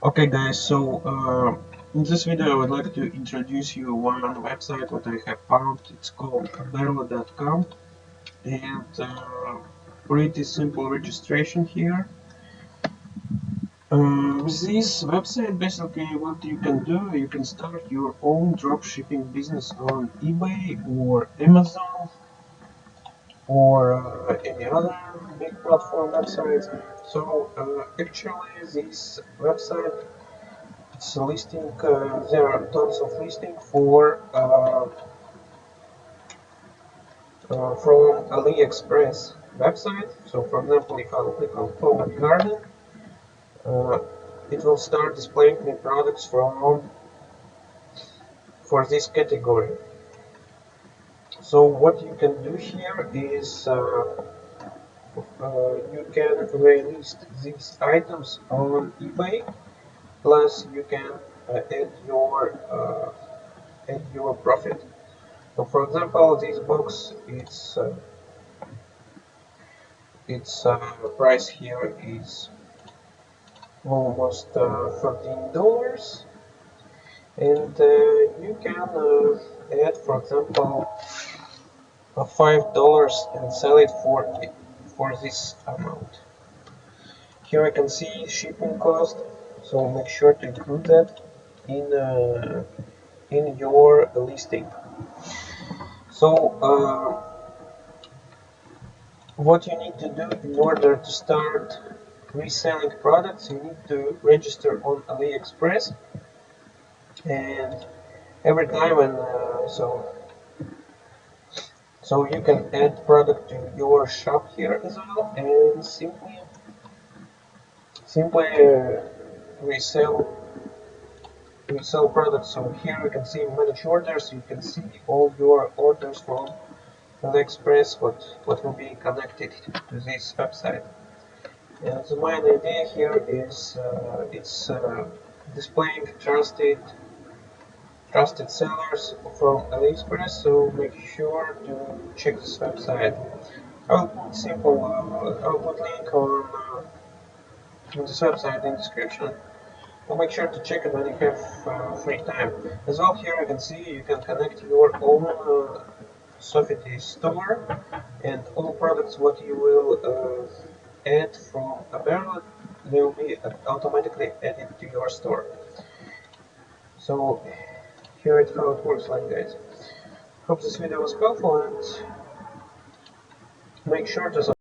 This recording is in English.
Okay guys, so in this video I would like to introduce you one website what I have found. It's called oberlo.com, and pretty simple registration here. With this website, basically what you can do, you can start your own dropshipping business on eBay or Amazon or any other big platform websites. So actually this website, it's a listing, there are tons of listing for from AliExpress website. So for example, if I click on Home and Garden, uh, it will start displaying me products from for this category. So what you can do here is you can relist these items on eBay, plus you can add your profit. So for example, this box its price here is almost $13, and you can add, for example, $5 and sell it for this amount. Here I can see shipping cost, so make sure to include that in your listing. So what you need to do in order to start reselling products, you need to register on AliExpress, and every time when so you can add product to your shop here as well, and simply resell products. So here you can see manage orders. You can see all your orders from AliExpress, what will be connected to this website. And the main idea here is it's displaying trusted sellers from AliExpress. So make sure to check this website. I'll put link on this website in the description. So make sure to check it when you have free time. As well, here you can see you can connect your own Sofity store, and all products what you will add from Oberlo will be automatically added to your store. So here is how it works like guys. Hope this video was helpful, and make sure to